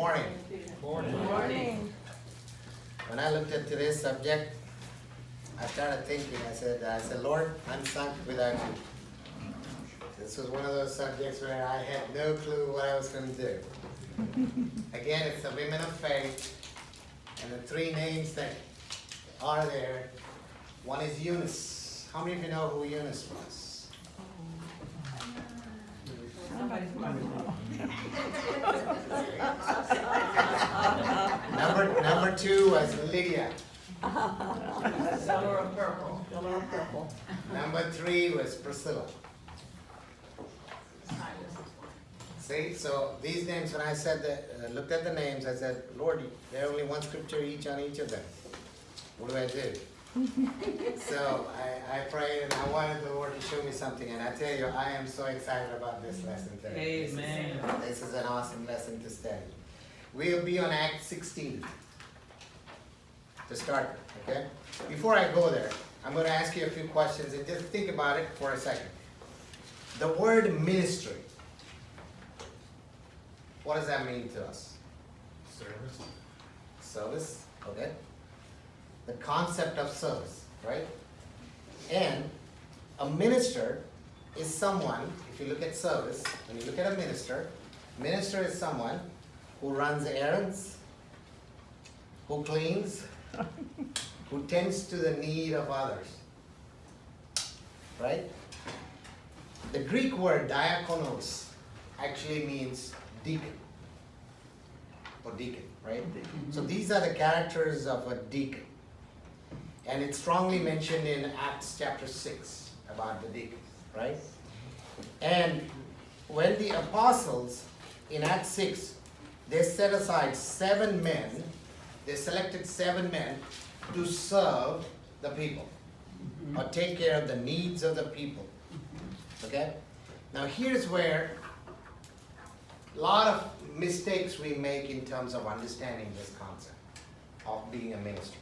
morning. Good morning. When I looked at today's subject, I started thinking, I said, Lord, I'm sunk without you. This was one of those subjects where I had no clue what I was going to do. Again, it's the women of faith, and the three names that are there. One is Eunice. How many of you know who Eunice was? Number two was Lydia. Color of purple. Color of purple. Number three was Priscilla. See, so these names, when I said that, looked at the names, I said, Lord, there's only one scripture each on each of them. What do I do? So I prayed and I wanted the Lord to show me something, and I tell you, I am so excited about this lesson today. Amen. This is an awesome lesson to study. We'll be on Acts 16 to start with, okay? Before I go there, I'm going to ask you a few questions and just think about it for a second. The word ministry, what does that mean to us? Service. Service, okay? The concept of service, right? And a minister is someone, if you look at service, when you look at a minister is someone who runs errands, who cleans, who tends to the need of others, right? The Greek word diakonos actually means deacon, or deacon, right? So these are the characters of a deacon. And it's strongly mentioned in Acts chapter 6 about the deacons, right? And when the apostles in Acts 6, they set aside 7 men, they selected 7 men to serve the people or take care of the needs of the people. Okay? Now here's where a lot of mistakes we make in terms of understanding this concept of being a minister.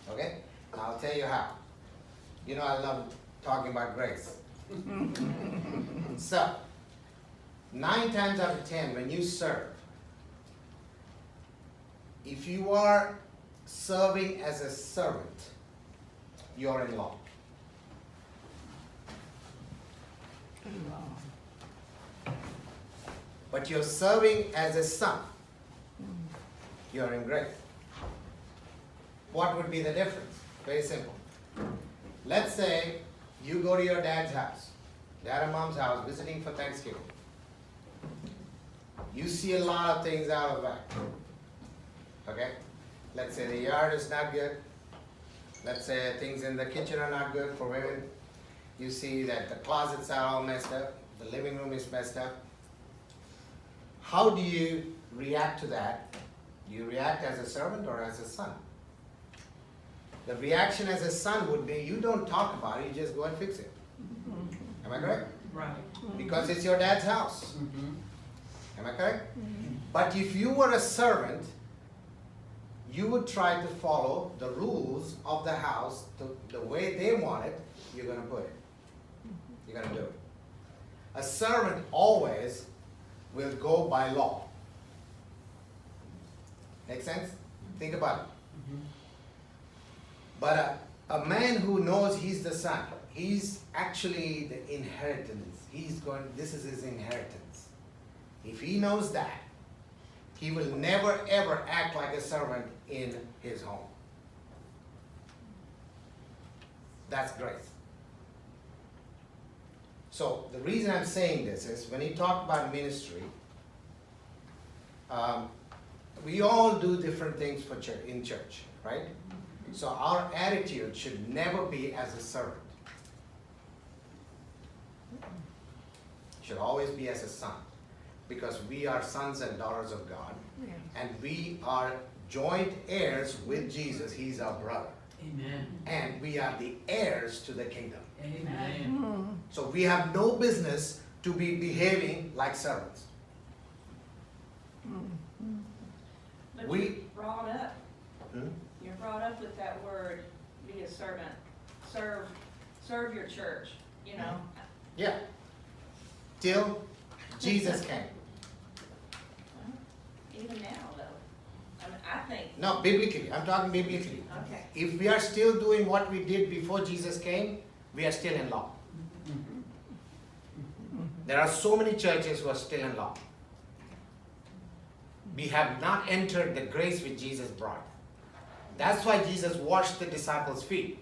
Okay? I'll tell you how. You know I love talking about grace. So, 9 times out of 10 when you serve, if you are serving as a servant, you're in law. But you're serving as a son, you're in grace. What would be the difference? Very simple. Let's say you go to your dad's house, dad and mom's house, visiting for Thanksgiving. You see a lot of things out of whack. Okay? Let's say the yard is not good. Let's say things in the kitchen are not good for women. You see that the closets are all messed up. The living room is messed up. How do you react to that? Do you react as a servant or as a son? The reaction as a son would be, you don't talk about it, you just go and fix it. Am I correct? Right. Because it's your dad's house. Am I correct? But if you were a servant, you would try to follow the rules of the house, the way they want it, you're going to put it. You're going to do it. A servant always will go by law. Make sense? Think about it. But a man who knows he's the son, he's actually the inheritance. This is his inheritance. If he knows that, he will never ever act like a servant in his home. That's grace. So the reason I'm saying this is when he talked about ministry, we all do different things for church, in church, right? So our attitude should never be as a servant. It should always be as a son. Because we are sons and daughters of God. And we are joint heirs with Jesus. He's our brother. Amen. And we are the heirs to the kingdom. Amen. So we have no business to be behaving like servants. But We- you're brought up. Hmm? You're brought up with that word, be a servant. Serve your church, you know. Yeah. Till Jesus came. think, No, biblically, I'm talking biblically. okay. If we are still doing what we did before Jesus came, we are still in law. There are so many churches who are still in law. We have not entered the grace which Jesus brought. That's why Jesus washed the disciples' feet.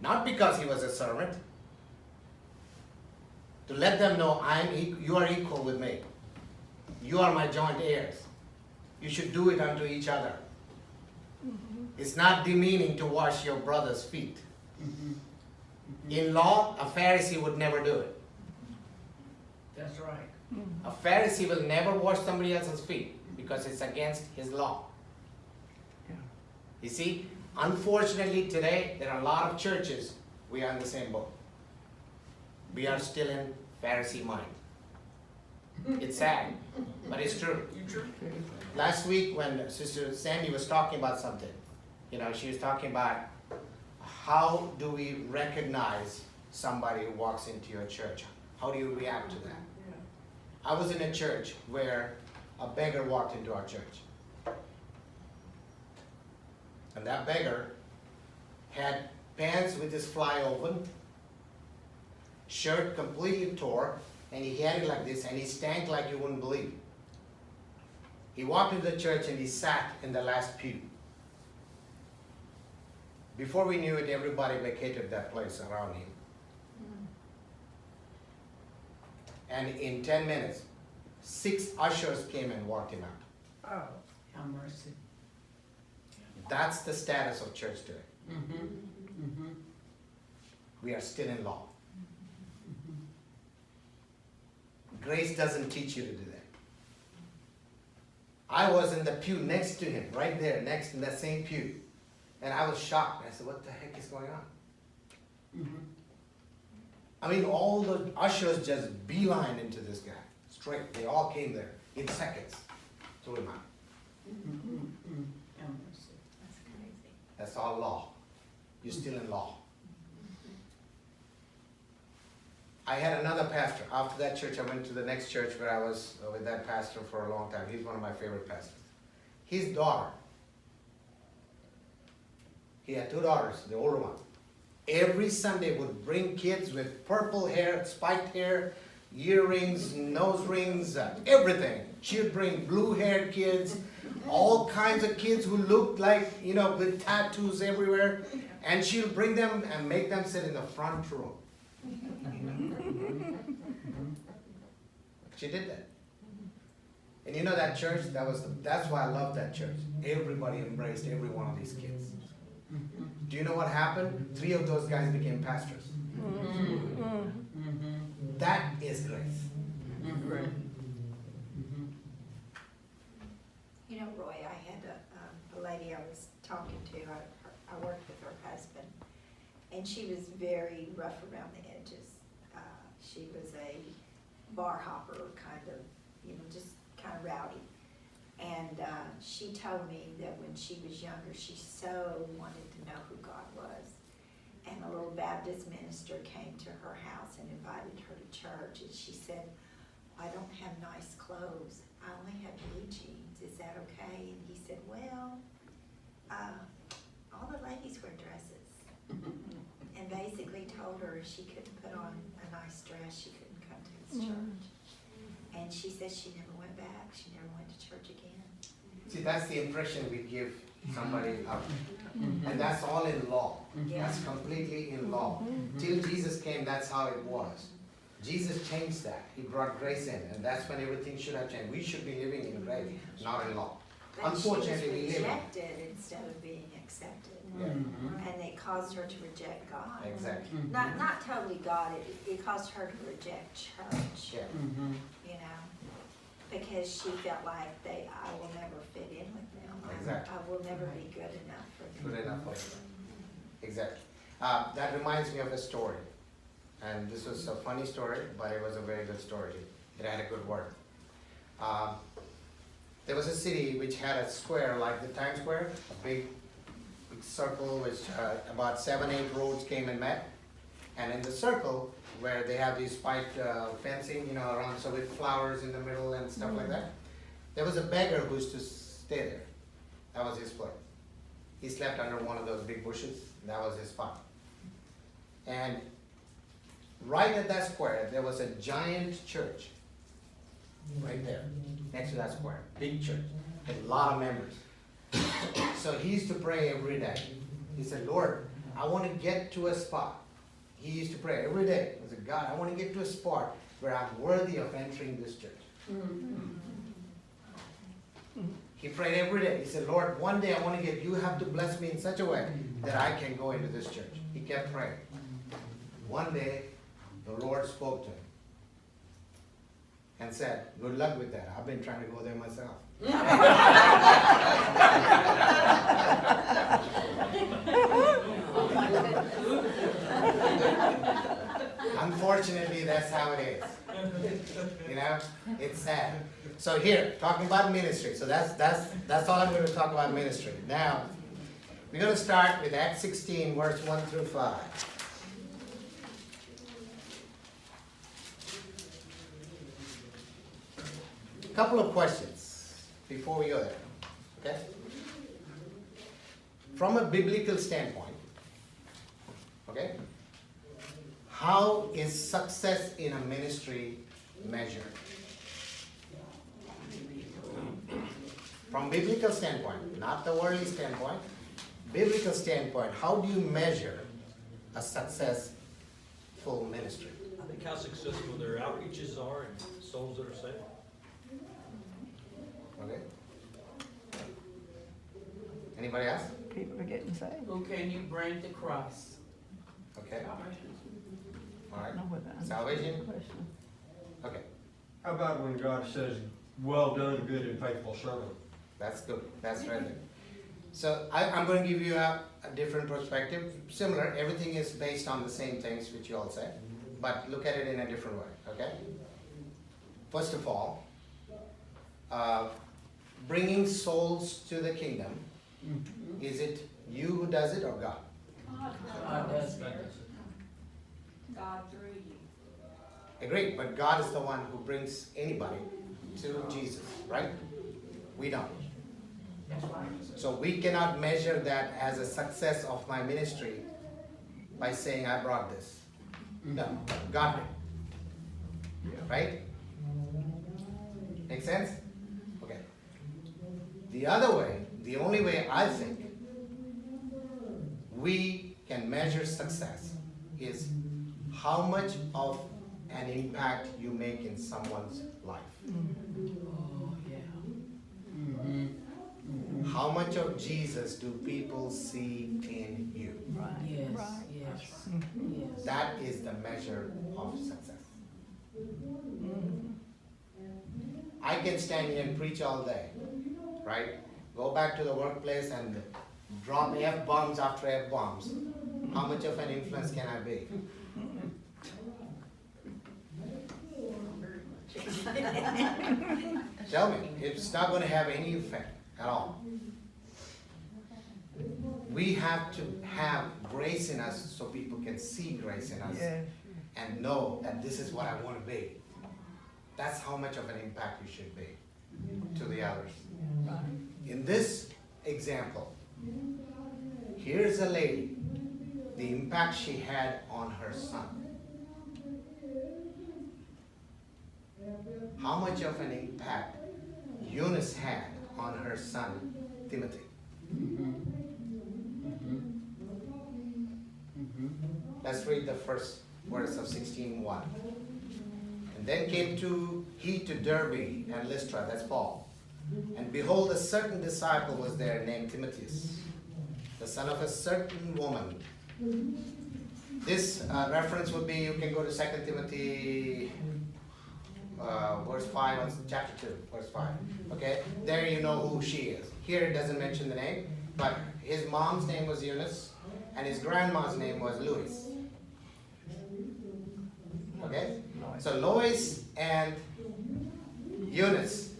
Not because he was a servant. To let them know, you are equal with me. You are my joint heirs. You should do it unto each other. It's not demeaning to wash your brother's feet. In law, a Pharisee would never do it. That's right. A Pharisee will never wash somebody else's feet because it's against his law. You see, unfortunately today, there are a lot of churches, we are in the same boat. We are still in Pharisee mind. It's sad, but it's true. Last week when Sister Sandy was talking about something, she was talking about how do we recognize somebody who walks into your church? How do you react to that? I was in a church where a beggar walked into our church. And that beggar had pants with his fly open, shirt completely tore, and he had it like this, and he stank like you wouldn't believe. He walked into the church and he sat in the last pew. Before we knew it, everybody vacated that place around him. And in 10 minutes, 6 ushers came and walked him out. Oh, have mercy. That's the status of church today. We are still in law. Grace doesn't teach you to do that. I was in the pew next to him, right there, next in that same pew. And I was shocked. I said, what the heck is going on? I mean, all the ushers just beeline into this guy. Straight. They all came there in seconds. Threw him out. Have mercy. That's crazy. That's all law. You're still in law. I had another pastor. After that church, I went to the next church where I was with that pastor for a long time. He's one of my favorite pastors. His daughter, he had 2 daughters, the older one. Every Sunday would bring kids with purple hair, spiked hair, earrings, nose rings, everything. She would bring blue-haired kids, all kinds of kids who looked like, with tattoos everywhere. And she would bring them and make them sit in the front row. She did that. And that church, that's why I love that church. Everybody embraced every one of these kids. Do you know what happened? 3 of those guys became pastors. That is grace. Roy, I had a lady I was talking to, I worked with her husband, and she was very rough around the edges. She was a bar hopper, kind of, just kind of rowdy. And she told me that when she was younger, she so wanted to know who God was. And a little Baptist minister came to her house and invited her to church, and she said, I don't have nice clothes. I only have blue jeans. Is that okay? And he said, well, all the ladies wear dresses. And basically told her if she couldn't put on a nice dress, she couldn't come to his church. And she said she never went back. She never went to church again. See, that's the impression we give somebody out. And that's all in law. That's completely in law. Till Jesus came, that's how it was. Jesus changed that. He brought grace in, and that's when everything should have changed. We should be living in grace, not in law. But Unfortunately, we she was live in. rejected instead of being accepted. Yeah. And it caused her to reject God. Exactly. Not totally God, it caused her to reject church, Yeah. because she felt like I will never fit in with them. Exactly. I will never be good enough for them. Good enough for you. Exactly. That reminds me of a story. And this was a funny story, but it was a very good story. It had a good word. There was a city which had a square like the Times Square, a big circle which about 7, 8 roads came and met. And in the circle, where they have these spiked fencing, around, so with flowers in the middle and stuff like that, there was a beggar who used to stay there. That was his place. He slept under one of those big bushes. That was his spot. And right at that square, there was a giant church. Right there, next to that square. Big church. Had a lot of members. So he used to pray every day. He said, Lord, I want to get to a spot. He used to pray every day. He said, God, I want to get to a spot where I'm worthy of entering this church. He prayed every day. He said, Lord, one day I want to get, you have to bless me in such a way that I can go into this church. He kept praying. One day, the Lord spoke to him and said, good luck with that. I've been trying to go there myself. Unfortunately, that's how it is. You know, it's sad. So here, talking about ministry. So that's all I'm going to talk about ministry. Now, we're going to start with Acts 16, verse 1 through 5. A couple of questions before we go there. Okay? From a biblical standpoint, okay, how is success in a ministry measured? From biblical standpoint, not the worldly standpoint, biblical standpoint, how do you measure a successful ministry? I think how successful their outreaches are and souls that are saved. Okay? Anybody else? People are getting saved. Who can you bring to Christ? Okay. All I right. don't know what that is. Salvation? Question. Okay. How about when God says, well done, good and faithful servant? That's good. That's right there. So I'm going to give you a different perspective. Similar. Everything is based on the same things which you all say. But look at it in a different way. Okay? First of all, bringing souls to the kingdom, is it you who does it or God? God does that. God through you. Agreed, but God is the one who brings anybody to Jesus, right? We don't. That's right. So we cannot measure that as a success of my ministry by saying I brought this. No, God did. Right? Make sense? Okay. The other way, the only way I think we can measure success is how much of an impact you make in someone's life. Oh, yeah. How much of Jesus do people see in you? Right. Yes, Right. yes, yes. That is the measure of success. I can stand here and preach all day, right? Go back to the workplace and drop F-bombs after F-bombs. How much of an influence can I be? Tell me, it's not going to have any effect at all. We have to have grace in us so people can see grace in us Yes. and know that this is what I want to be. That's how much of an impact you should be to the others. Right. In this example, here's a lady, the impact she had on her son. How much of an impact Eunice had on her son, Timothy? Let's read the first verse of 16:1. And then came he to Derbe and Lystra, that's Paul. And behold, a certain disciple was there named Timotheus, the son of a certain woman. This reference would be, you can go to 2 Timothy verse 5, chapter 2, verse 5. Okay, there you know who she is. Here it doesn't mention the name, but his mom's name was Eunice, and his grandma's name was Louis. Okay, so Lois and Eunice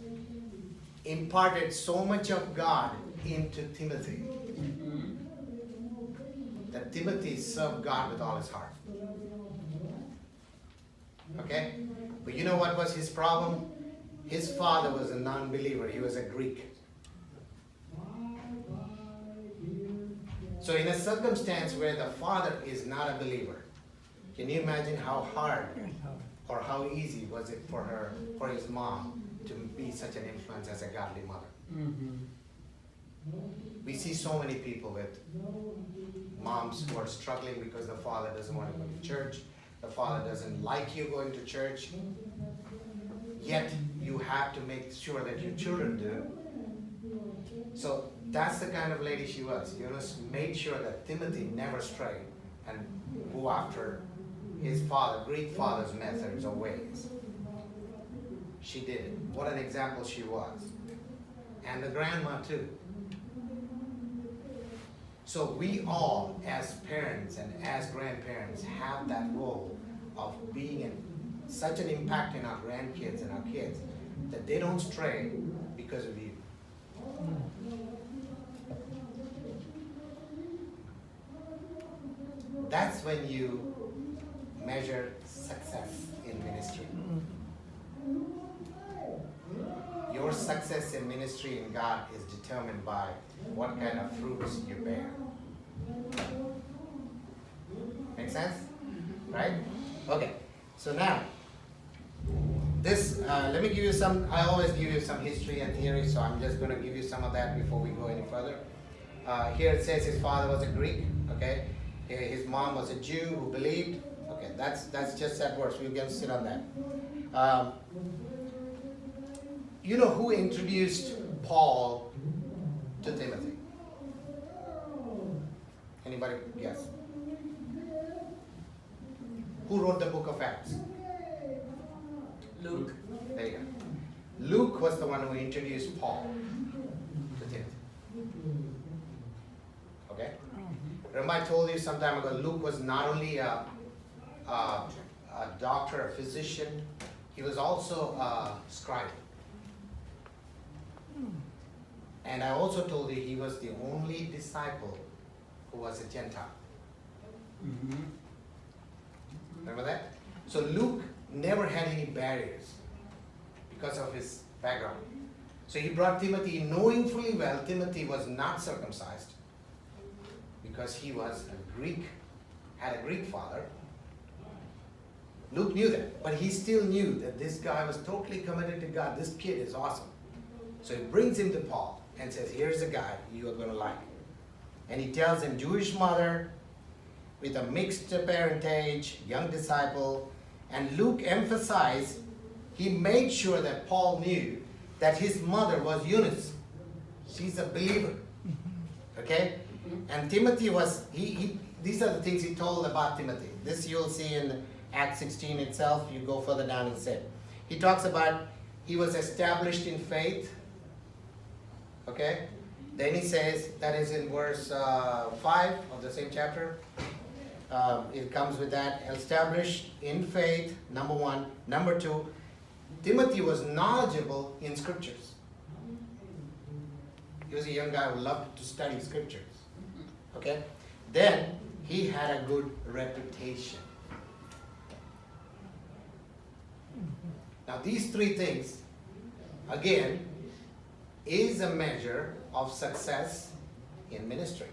imparted so much of God into Timothy that Timothy served God with all his heart. Okay? But you know what was his problem? His father was a non-believer. He was a Greek. So in a circumstance where the father is not a believer, can you imagine how hard or how easy was it for his mom to be such an influence as a godly mother? We see so many people with moms who are struggling because the father doesn't want to go to church, the father doesn't like you going to church, yet you have to make sure that your children do. So that's the kind of lady she was. Eunice made sure that Timothy never strayed and go after his father, Greek father's methods or ways. She did it. What an example she was. And the grandma too. So we all, as parents and as grandparents, have that role of being such an impact in our grandkids and our kids that they don't stray because of you. That's when you measure success in ministry. Your success in ministry in God is determined by what kind of fruits you bear. Make sense? Right? Okay. So now, this, let me give you some, I always give you some history and theory, so I'm just going to give you some of that before we go any further. Here it says his father was a Greek, okay? His mom was a Jew who believed. Okay, that's just that verse. We're going to sit on that. You know who introduced Paul to Timothy? Anybody guess? Who wrote the book of Acts? Luke. There you go. Luke was the one who introduced Paul to Timothy. Okay? Remember I told you some time ago, Luke was not only a doctor, a physician, he was also a scribe. And I also told you he was the only disciple who was a Gentile. Remember that? So Luke never had any barriers because of his background. So he brought Timothy, knowing fully well Timothy was not circumcised because he was a Greek, had a Greek father. Luke knew that, but he still knew that this guy was totally committed to God. This kid is awesome. So he brings him to Paul and says, here's a guy you are going to like. And he tells him, Jewish mother with a mixed parentage, young disciple. And Luke emphasized, he made sure that Paul knew that his mother was Eunice. She's a believer. Okay? And Timothy was, these are the things he told about Timothy. This you'll see in Acts 16 itself. You go further down and say. He talks about he was established in faith. Okay? Then he says, that is in verse 5 of the same chapter. It comes with that. Established in faith, number one. Number two, Timothy was knowledgeable in scriptures. He was a young guy who loved to study scriptures. Okay? Then he had a good reputation. Now these three things, again, is a measure of success in ministry.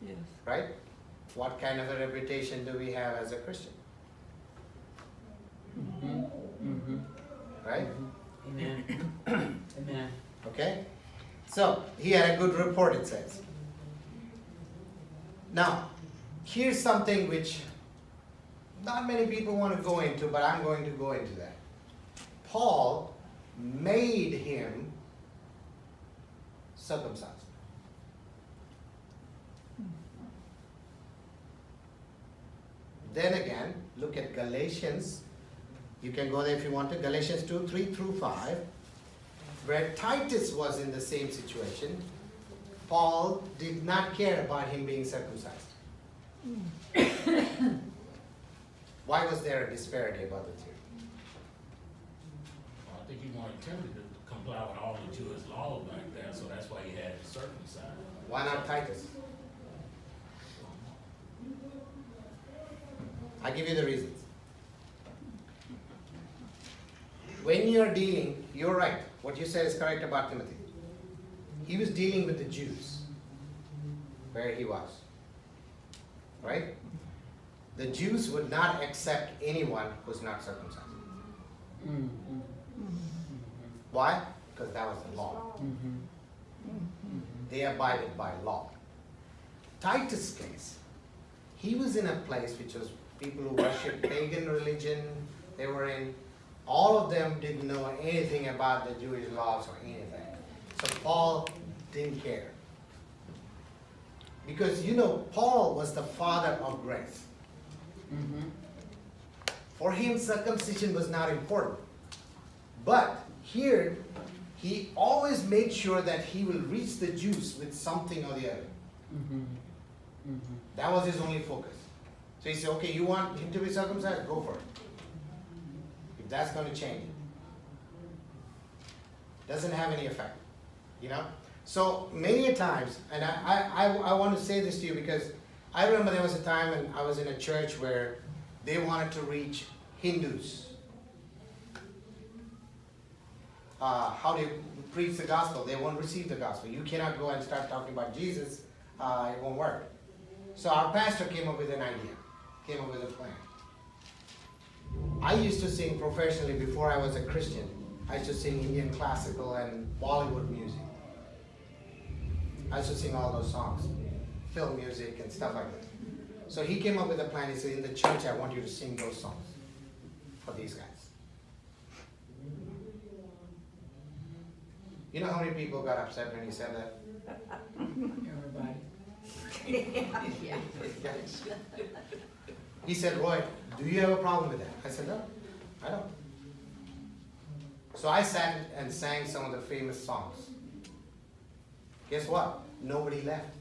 Yes. Right? What kind of a reputation do we have as a Christian? Right? Amen. Amen. Okay? So, he had a good report, it says. Now, here's something which not many people want to go into, but I'm going to go into that. Paul made him circumcised. Then again, look at Galatians. You can go there if you want to. Galatians 2, 3 through 5. Where Titus was in the same situation. Paul did not care about him being circumcised. Why was there a disparity about the two? Well, I think he wanted Timothy to comply with all the Jewish laws back then, so that's why he had it circumcised. Why not Titus? I give you the reasons. When you're dealing, you're right. What you said is correct about Timothy. He was dealing with the Jews. where he was. Right? The Jews would not accept anyone who's not circumcised. Mm-hmm. Why? Because that was the law. They abided by law. Titus' case, he was in a place which was people who worshiped pagan religion. They were in, all of them didn't know anything about the Jewish laws or anything. So Paul didn't care. Because you know, Paul was the father of grace. For him, circumcision was not important. But here, he always made sure that he will reach the Jews with something or the other. That was his only focus. So he said, okay, you want him to be circumcised? Go for it. If that's going to change it. Doesn't have any effect. You know? So many a times, and I want to say this to you because I remember there was a time when I was in a church where they wanted to reach Hindus. How do you preach the gospel? They won't receive the gospel. You cannot go and start talking about Jesus. It won't work. So our pastor came up with an idea, came up with a plan. I used to sing professionally before I was a Christian. I used to sing Indian classical and Bollywood music. I used to sing all those songs, film music and stuff like that. So he came up with a plan. He said, in the church, I want you to sing those songs for these guys. You know how many people got upset when he said that? Everybody. Yeah. He said, Roy, do you have a problem with that? I said, no, I don't. So I sat and sang some of the famous songs. Guess what? Nobody left.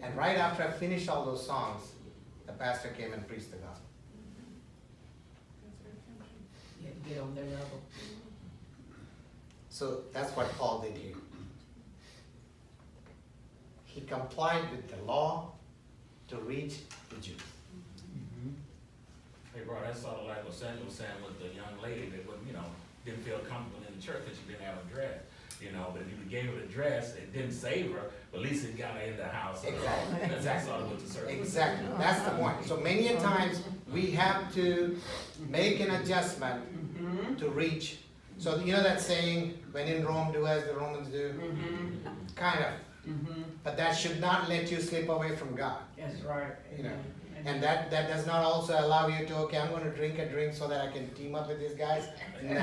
And right after I finished all those songs, the pastor came and preached the gospel. You had to get on their level. So that's what Paul did here. He complied with the law to reach the Jews. Hey, bro, that's sort of like what Sandra was saying with the young lady that would, didn't feel comfortable in the church because she didn't have a dress. But if you gave her the dress, it didn't save her, but at least it got her in the house. Exactly. That's sort of what the circle. Exactly. That's the point. So many a times we have to make an adjustment to reach. So you know that saying, when in Rome, do as the Romans do? Kind of. But that should not let you slip away from God. That's right. You know. And that does not also allow you to, okay, I'm going to drink a drink so that I can team up with these guys. No. No.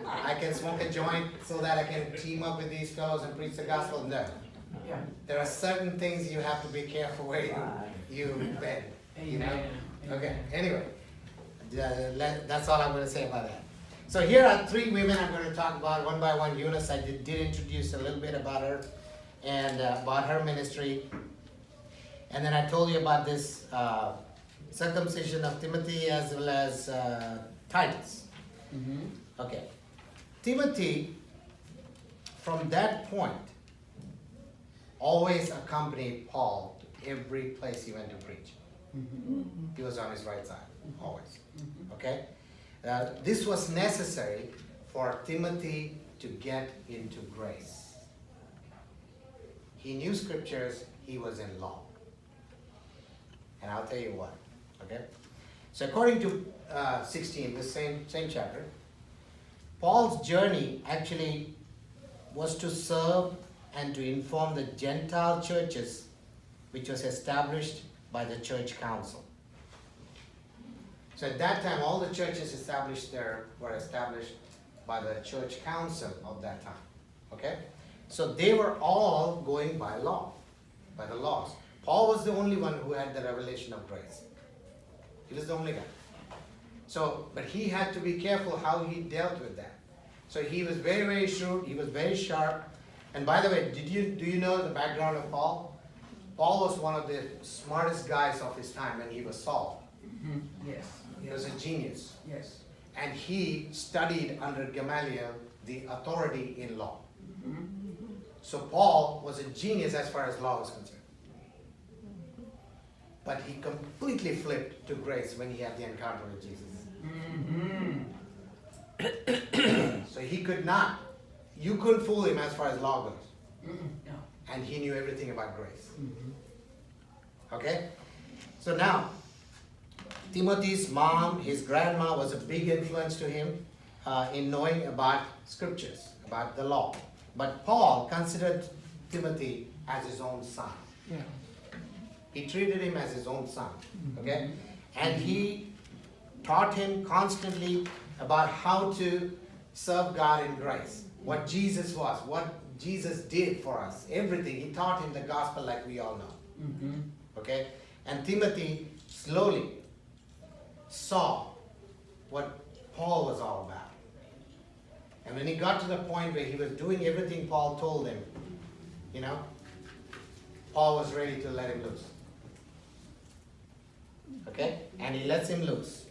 I can smoke a joint so that I can team up with these fellows and preach the gospel. No. Yeah. There are certain things you have to be careful where you bend. You know? Amen. Okay, anyway, that's all I'm going to say about that. So here are three women I'm going to talk about one by one. Eunice, I did introduce a little bit about her and about her ministry. And then I told you about this circumcision of Timothy as well as Titus. Okay. Timothy, from that point, always accompanied Paul to every place he went to preach. He was on his right side, always. Okay? This was necessary for Timothy to get into grace. He knew scriptures, he was in law. And I'll tell you what, okay? So according to 16, the same chapter, Paul's journey actually was to serve and to inform the Gentile churches, which was established by the church council. So at that time, all the churches established there were established by the church council of that time, okay? So they were all going by law, by the laws. Paul was the only one who had the revelation of grace. He was the only guy. So, but he had to be careful how he dealt with that. So he was very, very shrewd. He was very sharp. And by the way, do you know the background of Paul? Paul was one of the smartest guys of his time when he was Saul. Yes. He was a genius. Yes. And he studied under Gamaliel, the authority in law. So Paul was a genius as far as law was concerned. But he completely flipped to grace when he had the encounter with Jesus. So he could not, you couldn't fool him as far as law goes. No. And he knew everything about grace. Okay? So now, Timothy's mom, his grandma was a big influence to him in knowing about scriptures, about the law. But Paul considered Timothy as his own son. Yeah. He treated him as his own son. Okay? And he taught him constantly about how to serve God in grace. What Jesus was, what Jesus did for us, everything. He taught him the gospel like we all know. Okay? And Timothy slowly saw what Paul was all about. And when he got to the point where he was doing everything Paul told him, you know, Paul was ready to let him loose. Okay? And he lets him loose.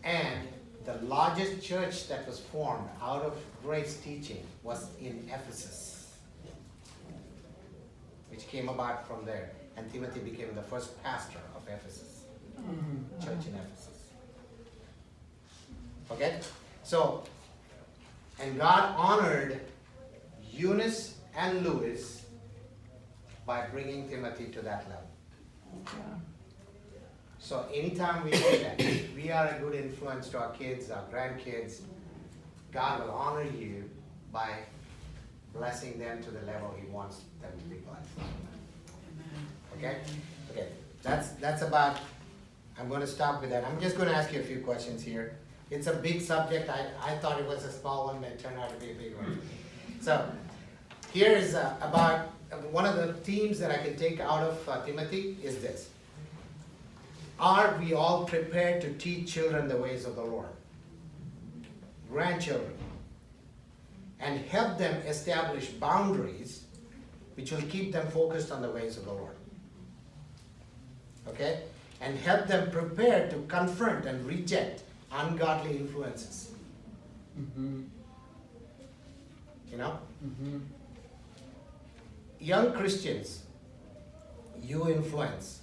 And the largest church that was formed out of grace teaching was in Ephesus, which came about from there. And Timothy became the first pastor of Ephesus, church in Ephesus. Okay? So, and God honored Eunice and Louis by bringing Timothy to that level. So anytime we do that, we are a good influence to our kids, our grandkids. God will honor you by blessing them to the level He wants them to be blessed. Okay? Okay. That's about, I'm going to stop with that. I'm just going to ask you a few questions here. It's a big subject. I thought it was a small one, but it turned out to be a big one. So here is about one of the themes that I can take out of Timothy is this. Are we all prepared to teach children the ways of the Lord? Grandchildren. And help them establish boundaries which will keep them focused on the ways of the Lord. Okay? And help them prepare to confront and reject ungodly influences. You know? Young Christians you influence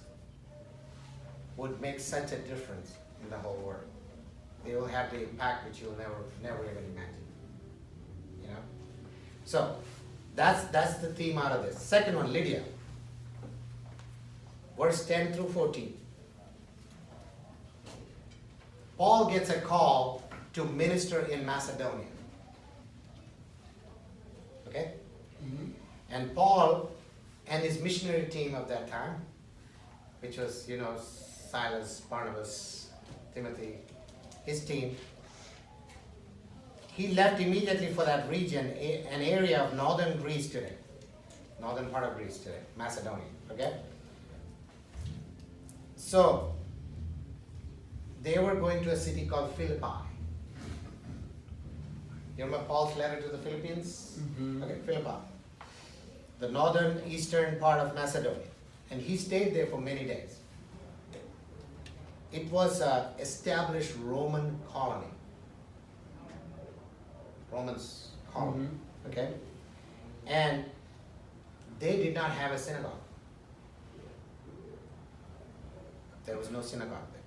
would make such a difference in the whole world. They will have the impact which you'll never even imagine. You know? So that's the theme out of this. Second one, Lydia. Verse 10 through 14. Paul gets a call to minister in Macedonia. Okay? And Paul and his missionary team of that time, which was, you know, Silas, Barnabas, Timothy, his team, he left immediately for that region, an area of northern Greece today. Northern part of Greece today, Macedonia. Okay? So, they were going to a city called Philippi. You remember Paul's letter to the Philippians? Okay, Philippi. The northern eastern part of Macedonia. And he stayed there for many days. It was an established Roman colony. Romans colony. Okay? And they did not have a synagogue. There was no synagogue there.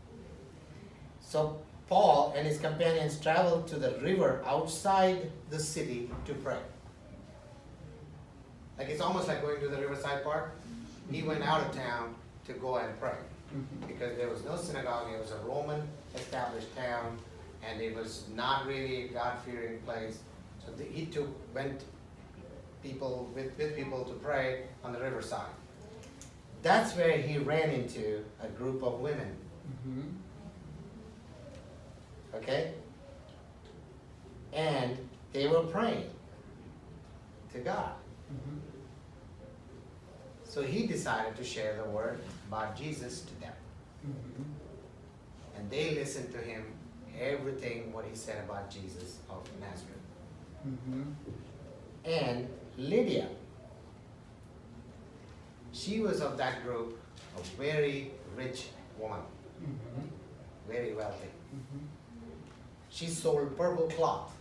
So Paul and his companions traveled to the river outside the city to pray. Like it's almost like going to the Riverside Park. He went out of town to go and pray. Because there was no synagogue, it was a Roman established town, and it was not really a God-fearing place. So he went with people to pray on the riverside. That's where he ran into a group of women. Okay? And they were praying to God. So he decided to share the word about Jesus to them. And they listened to him, everything what he said about Jesus of Nazareth. And Lydia, she was of that group, a very rich woman, very wealthy. She sold purple cloth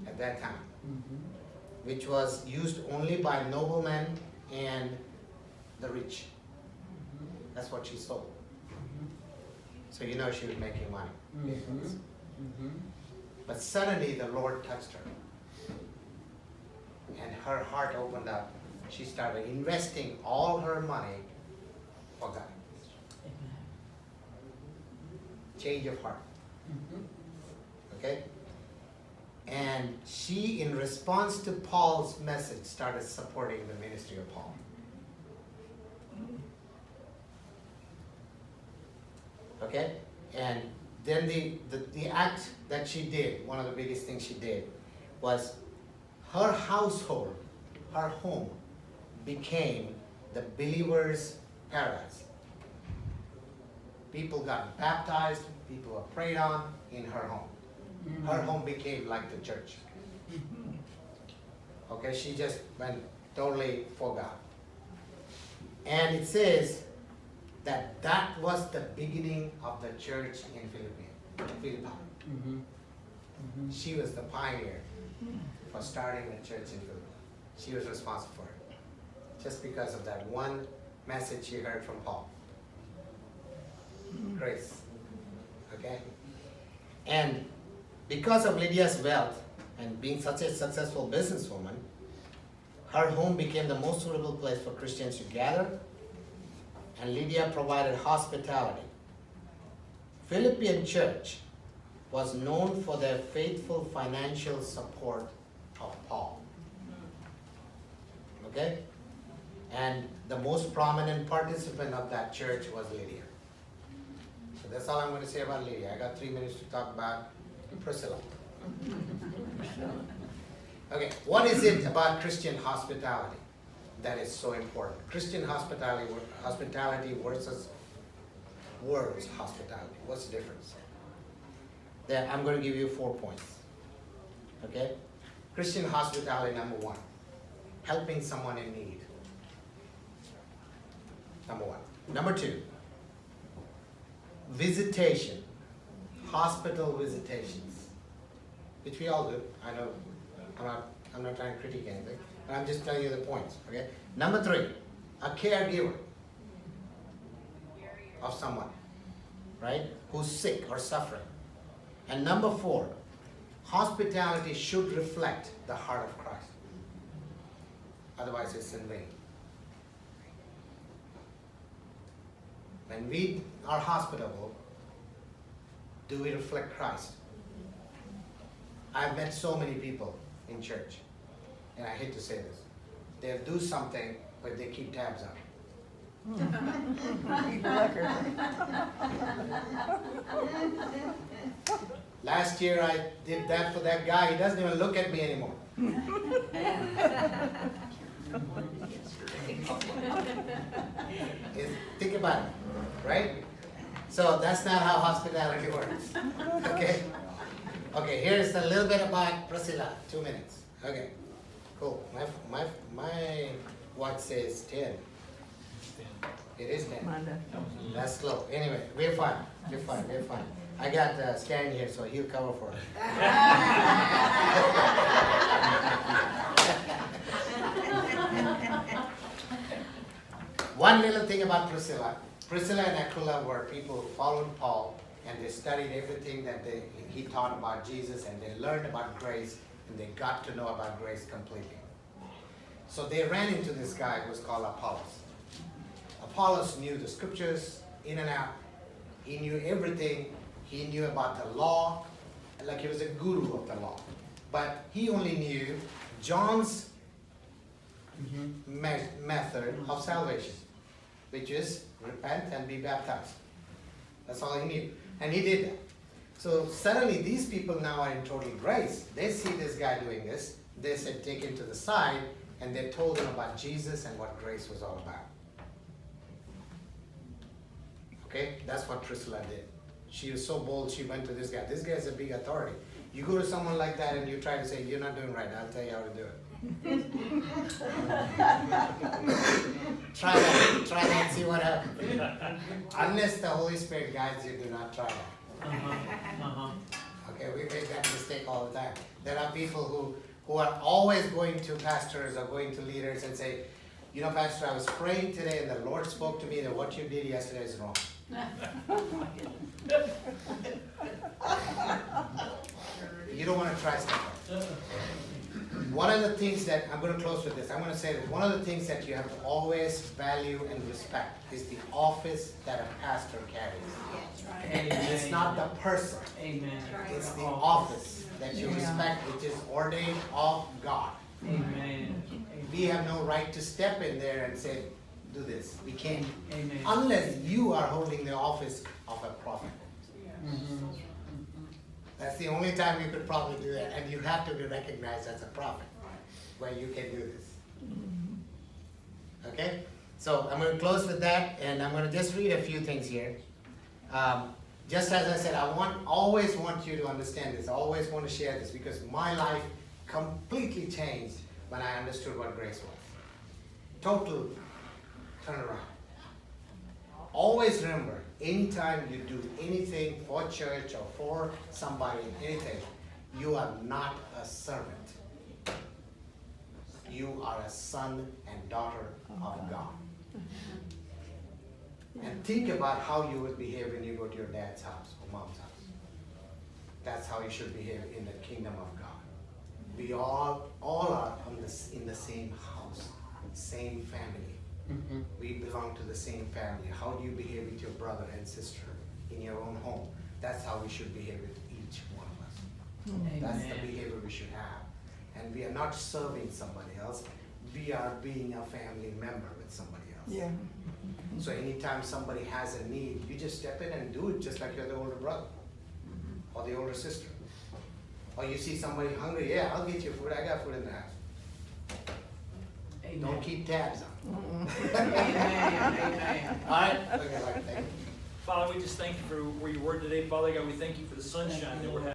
at that time, which was used only by noblemen and the rich. That's what she sold. So you know she was making money. But suddenly the Lord touched her. and her heart opened up. She started investing all her money for God. Change of heart. Okay? And she, in response to Paul's message, started supporting the ministry of Paul. Okay? And then the act that she did, one of the biggest things she did, was her household, her home, became the believer's paradise. People got baptized, people were prayed on in her home. Her home became like the church. Okay, she just went totally for God. And it says that that was the beginning of the church in Philippi. She was the pioneer for starting the church in Philippi. She was responsible for it. Just because of that one message she heard from Paul. Grace. Okay? And because of Lydia's wealth and being such a successful businesswoman, her home became the most suitable place for Christians to gather, and Lydia provided hospitality. Philippian church was known for their faithful financial support of Paul. Okay? And the most prominent participant of that church was Lydia. So that's all I'm going to say about Lydia. I got 3 minutes to talk about Priscilla. Okay, what is it about Christian hospitality that is so important? Christian hospitality versus world's hospitality. What's the difference? There, I'm going to give you 4 points. Okay? Christian hospitality, number 1, helping someone in need. Number 1. Number 2, visitation, hospital visitations, which we all do. I know, I'm not trying to critique anything, but I'm just telling you the points. Okay. Number 3, a caregiver of someone, right, who's sick or suffering. And number 4, hospitality should reflect the heart of Christ. Otherwise, it's in vain. When we are hospitable, do we reflect Christ? I've met so many people in church, and I hate to say this. They'll do something, but they keep tabs on it. Last year I did that for that guy. He doesn't even look at me anymore. Think about it, right? So that's not how hospitality works. Okay? Okay, here's a little bit about Priscilla. 2 minutes. Okay, cool. My watch says 10. It is 10. That's slow. Anyway, we're fine. We're fine. We're fine. I got Stan here, so he'll cover for us. One little thing about Priscilla. Priscilla and Aquila were people who followed Paul, and they studied everything that he taught about Jesus, and they learned about grace, and they got to know about grace completely. So they ran into this guy who was called Apollos. Apollos knew the scriptures in and out. He knew everything. He knew about the law, like he was a guru of the law. But he only knew John's method of salvation, which is repent and be baptized. That's all he knew. And he did that. So suddenly these people now are in total grace. They see this guy doing this. They said, take him to the side, and they told him about Jesus and what grace was all about. Okay, that's what Priscilla did. She was so bold, she went to this guy. This guy's a big authority. You go to someone like that and you try to say, you're not doing right, I'll tell you how to do it. Try that, see what happens. Unless the Holy Spirit guides you, do not try that. Okay, we make that mistake all the time. There are people who are always going to pastors or going to leaders and say, you know, Pastor, I was praying today and the Lord spoke to me that what you did yesterday is wrong. You don't want to try stuff like that. one of the things that, I'm gonna close with this, I'm gonna say that one of the things that you have to always value and respect is the office that a pastor carries. Yes, right. Amen. It's not the person, Amen. it's the office that you respect, which is ordained of God. Amen. We have no right to step in there and say, do this. We can't, Amen. unless you are holding the office of a prophet. Mhm. That's the only time you could probably do that, and you have to be recognized as a prophet, where you can do this. Okay? So I'm gonna close with that, and I'm gonna just read a few things here. Just as I said, always want you to understand this, I always want to share this, because my life completely changed when I understood what grace was. Total turnaround. Always remember, anytime you do anything for church or for somebody, anything, you are not a servant. You are a son and daughter of God. And think about how you would behave when you go to your dad's house or mom's house. That's how you should behave in the kingdom of God. We all are in the same house, same family. We belong to the same family. How do you behave with your brother and sister in your own home? That's how we should behave with each one of us. That's the Amen. behavior we should have. And we are not serving somebody else. We are being a family member with somebody else. Yeah. So anytime somebody has a need, you just step in and do it just like you're the older brother or the older sister. Or you see somebody hungry, yeah, I'll get you food. I got food in the house. Amen. Don't keep tabs on. Amen. Amen. All right? Okay, thank you. Father, we just thank you for where you were today. Father God, we thank you for the sunshine that we're having.